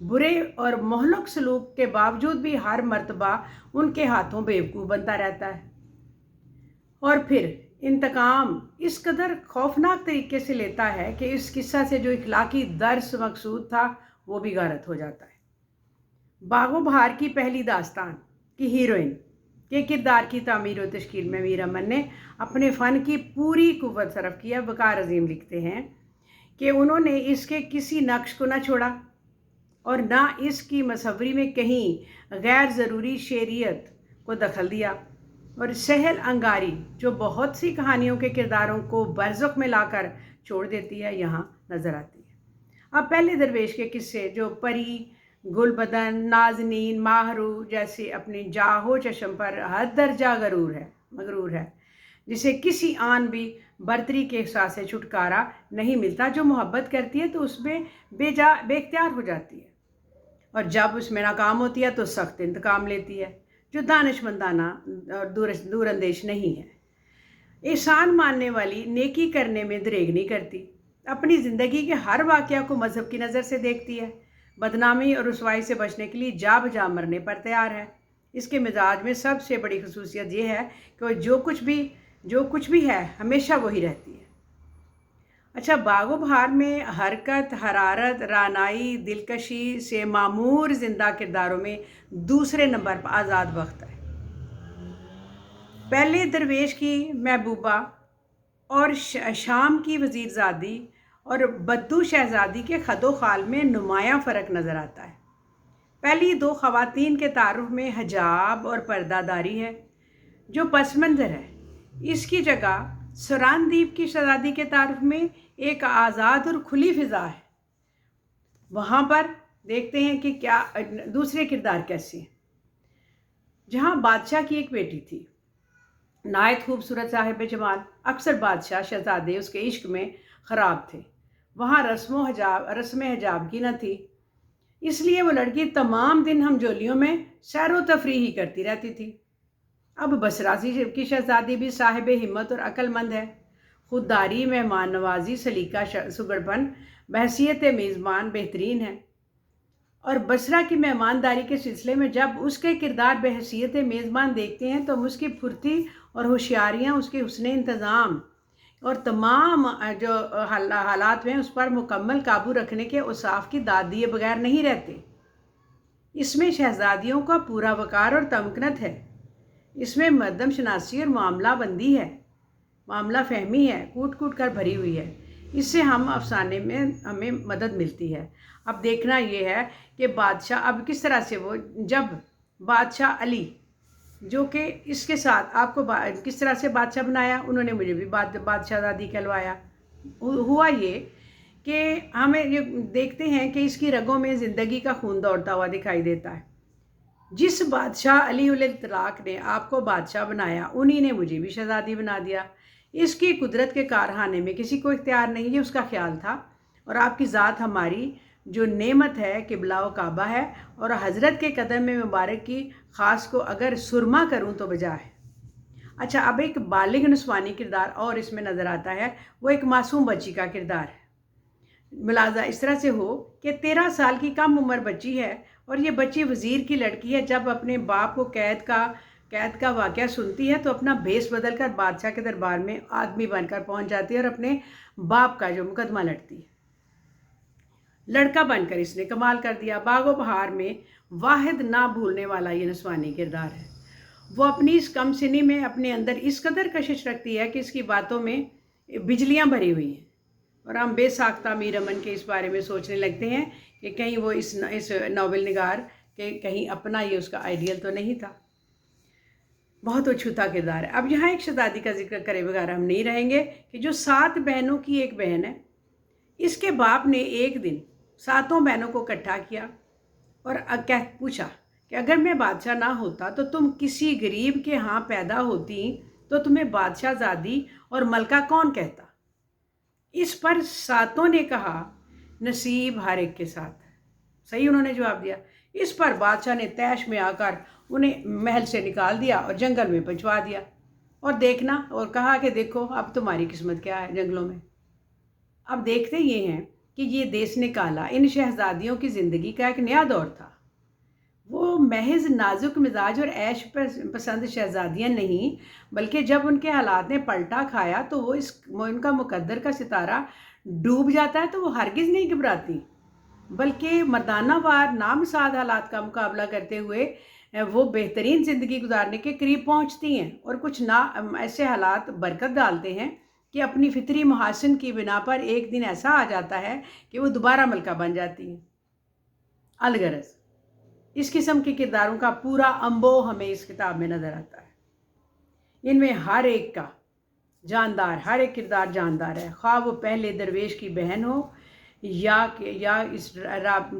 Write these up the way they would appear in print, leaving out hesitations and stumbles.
برے اور مہلک سلوک کے باوجود بھی ہر مرتبہ ان کے ہاتھوں بیوقوف بنتا رہتا ہے، اور پھر انتقام اس قدر خوفناک طریقے سے لیتا ہے کہ اس قصہ سے جو اخلاقی درس مقصود تھا وہ بھی غارت ہو جاتا ہے۔ باغ و بہار کی پہلی داستان کی ہیروئن کے کردار کی تعمیر و تشکیل میں میر امن نے اپنے فن کی پوری قوت صرف کیا۔ وقار عظیم لکھتے ہیں کہ انہوں نے اس کے کسی نقش کو نہ چھوڑا اور نہ اس کی مصوری میں کہیں غیر ضروری شعریت کو دخل دیا، اور سہل انگاری جو بہت سی کہانیوں کے کرداروں کو برزخ میں لا کر چھوڑ دیتی ہے یہاں نظر آتی ہے۔ اب پہلے درویش کے قصے جو پری، گل بدن، نازنین، ماہرو جیسے اپنی جاہو چشم پر حد درجہ مغرور ہے، جسے کسی آن بھی برتری کے احساس سے چھٹکارا نہیں ملتا، جو محبت کرتی ہے تو اس میں بے اختیار ہو جاتی ہے، اور جب اس میں ناکام ہوتی ہے تو سخت انتقام لیتی ہے، جو دانش مندانہ اور دور اندیش نہیں ہے۔ احسان ماننے والی نیکی کرنے میں دریغ نہیں کرتی، اپنی زندگی کے ہر واقعہ کو مذہب کی نظر سے دیکھتی ہے، بدنامی اور رسوائی سے بچنے کے لیے جا بجا مرنے پر تیار ہے۔ اس کے مزاج میں سب سے بڑی خصوصیت یہ ہے کہ وہ جو کچھ بھی ہے ہمیشہ وہی رہتی ہے۔ اچھا، باغ و بہار میں حرکت، حرارت، رعنائی، دلکشی سے معمور زندہ کرداروں میں دوسرے نمبر پر آزاد وقت ہے۔ پہلے درویش کی محبوبہ اور شام کی وزیر زادی اور بدو شہزادی کے خد و خال میں نمایاں فرق نظر آتا ہے۔ پہلی دو خواتین کے تعارف میں حجاب اور پردہ داری ہے جو پس منظر ہے، اس کی جگہ سران دیپ کی شہزادی کے تعارف میں ایک آزاد اور کھلی فضا ہے۔ وہاں پر دیکھتے ہیں کہ کیا دوسرے کردار کیسے ہیں۔ جہاں بادشاہ کی ایک بیٹی تھی نہایت خوبصورت صاحب جمال، اکثر بادشاہ شہزادے اس کے عشق میں خراب تھے، وہاں رسم حجاب کی نہ تھی، اس لیے وہ لڑکی تمام دن ہم جولیوں میں سیر و تفریح ہی کرتی رہتی تھی۔ اب بسرا کی شہزادی بھی صاحب ہمت اور عقل مند ہے، خودداری، مہمان نوازی، سلیقہ، سگڑپن، بحیثیت میزبان بہترین ہے، اور بسرا کی مہمانداری کے سلسلے میں جب اس کے کردار بحیثیت میزبان دیکھتے ہیں تو ہم اس کی پھرتی اور ہوشیاریاں، اس کے حسن انتظام اور تمام جو حالات میں اس پر مکمل قابو رکھنے کے اوصاف کی داد دیے بغیر نہیں رہتے۔ اس میں شہزادیوں کا پورا وقار اور تمکنت ہے، اس میں مردم شناسی اور معاملہ بندی ہے، معاملہ فہمی ہے، کوٹ کوٹ کر بھری ہوئی ہے، اس سے ہم افسانے میں ہمیں مدد ملتی ہے۔ اب دیکھنا یہ ہے کہ بادشاہ اب کس طرح سے جب بادشاہ علی جو کہ اس کے ساتھ آپ کو کس طرح سے بادشاہ بنایا، انہوں نے مجھے بھی بادشاہ زادی کہلوایا۔ ہوا یہ کہ ہمیں یہ دیکھتے ہیں کہ اس کی رگوں میں زندگی کا خون دوڑتا ہوا دکھائی دیتا ہے۔ جس بادشاہ علی الاطلاق نے آپ کو بادشاہ بنایا انہی نے مجھے بھی شہزادی بنا دیا۔ اس کی قدرت کے کارخانے میں کسی کو اختیار نہیں، یہ اس کا خیال تھا، اور آپ کی ذات ہماری جو نعمت ہے قبلہ و کعبہ ہے، اور حضرت کے قدم میں مبارک کی خاص کو اگر سرما کروں تو بجا ہے۔ اچھا، اب ایک بالغ نسوانی کردار اور اس میں نظر آتا ہے، وہ ایک معصوم بچی کا کردار ہے۔ ملاحظہ اس طرح سے ہو کہ 13 سال کی کم عمر بچی ہے، اور یہ بچی وزیر کی لڑکی ہے، جب اپنے باپ کو قید کا واقعہ سنتی ہے تو اپنا بھیس بدل کر بادشاہ کے دربار میں آدمی بن کر پہنچ جاتی ہے اور اپنے باپ کا جو مقدمہ لڑتی ہے۔ لڑکا بن کر اس نے کمال کر دیا۔ باغ و بہار میں واحد نہ بھولنے والا یہ نسوانی کردار ہے۔ وہ اپنی اس کم سنی میں اپنے اندر اس قدر کشش رکھتی ہے کہ اس کی باتوں میں بجلیاں بھری ہوئی ہیں، اور ہم بے ساختہ میر امن کے اس بارے میں سوچنے لگتے ہیں کہ کہیں وہ اس ناول نگار کہ کہیں اپنا یہ اس کا آئیڈیل تو نہیں تھا۔ بہت اچھوتا کردار ہے۔ اب یہاں ایک شہزادی کا ذکر کرے بغیر ہم نہیں رہیں گے کہ جو 7 بہنوں کی ایک بہن ہے، اس کے باپ نے ایک دن 7 بہنوں کو اکٹھا کیا اور پوچھا کہ اگر میں بادشاہ نہ ہوتا تو تم کسی غریب کے ہاں پیدا ہوتی تو تمہیں بادشاہ زادی اور ملکہ کون کہتا؟ اس پر 7 نے کہا نصیب ہر ایک کے ساتھ۔ صحیح انہوں نے جواب دیا۔ اس پر بادشاہ نے طیش میں آ کر انہیں محل سے نکال دیا اور جنگل میں پہنچوا دیا، اور دیکھنا اور کہا کہ دیکھو اب تمہاری قسمت کیا ہے جنگلوں میں۔ اب دیکھتے یہ ہیں کہ یہ دیس نکالا ان شہزادیوں کی زندگی کا ایک نیا دور تھا۔ وہ محض نازک مزاج اور عیش پسند شہزادیاں نہیں، بلکہ جب ان کے حالات نے پلٹا کھایا تو وہ ان کا مقدر کا ستارہ ڈوب جاتا ہے تو وہ ہرگز نہیں گھبراتی، بلکہ مردانہ وار نامساعد حالات کا مقابلہ کرتے ہوئے وہ بہترین زندگی گزارنے کے قریب پہنچتی ہیں، اور کچھ ایسے حالات برکت ڈالتے ہیں کہ اپنی فطری محاسن کی بنا پر ایک دن ایسا آ جاتا ہے کہ وہ دوبارہ ملکہ بن جاتی ہیں۔ الغرض اس قسم کے کرداروں کا پورا انبو ہمیں اس کتاب میں نظر آتا ہے۔ ان میں ہر ایک کردار جاندار ہے، خواہ وہ پہلے درویش کی بہن ہو یا اس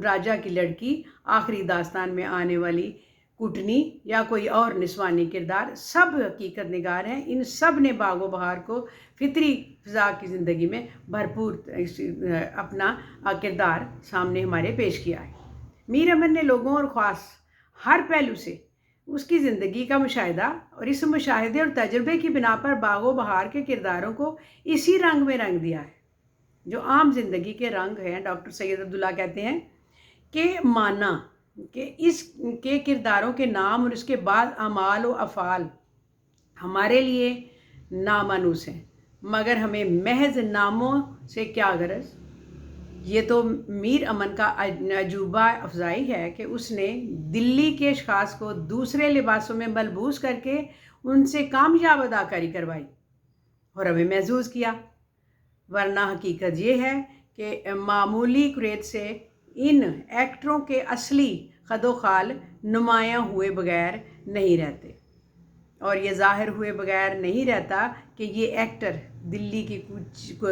راجہ کی لڑکی، آخری داستان میں آنے والی کٹنی، یا کوئی اور نسوانی کردار، سب حقیقت نگار ہیں۔ ان سب نے باغ و بہار کو فطری فضا کی زندگی میں بھرپور اپنا کردار سامنے ہمارے پیش کیا ہے۔ میر امن نے لوگوں اور خاص ہر پہلو سے اس کی زندگی کا مشاہدہ اور اس مشاہدے اور تجربے کی بنا پر باغ و بہار کے کرداروں کو اسی رنگ میں رنگ دیا ہے جو عام زندگی کے رنگ ہیں۔ ڈاکٹر سید عبداللہ کہتے ہیں کہ مانا کہ اس کے کرداروں کے نام اور اس کے بعد اعمال و افعال ہمارے لیے نامانوس ہیں، مگر ہمیں محض ناموں سے کیا غرض؟ یہ تو میر امن کا عجوبہ افزائی ہے کہ اس نے دلی کے اشخاص کو دوسرے لباسوں میں ملبوس کر کے ان سے کامیاب اداکاری کروائی اور ہمیں محظوظ کیا، ورنہ حقیقت یہ ہے کہ معمولی کریت سے ان ایکٹروں کے اصلی خد و خال نمایاں ہوئے بغیر نہیں رہتے، اور یہ ظاہر ہوئے بغیر نہیں رہتا کہ یہ ایکٹر دلی کی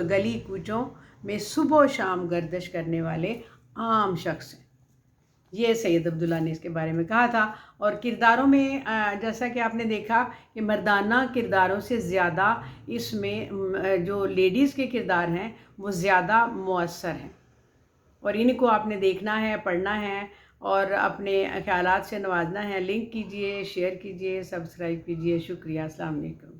گلی کوچوں میں صبح و شام گردش کرنے والے عام شخص ہیں۔ یہ سید عبداللہ نے اس کے بارے میں کہا تھا۔ اور کرداروں میں جیسا کہ آپ نے دیکھا کہ مردانہ کرداروں سے زیادہ اس میں جو لیڈیز کے کردار ہیں وہ زیادہ مؤثر ہیں، اور ان کو آپ نے دیکھنا ہے، پڑھنا ہے اور اپنے خیالات سے نوازنا ہے۔ لنک کیجئے، شیئر کیجئے، سبسکرائب کیجئے۔ شکریہ، السلام علیکم۔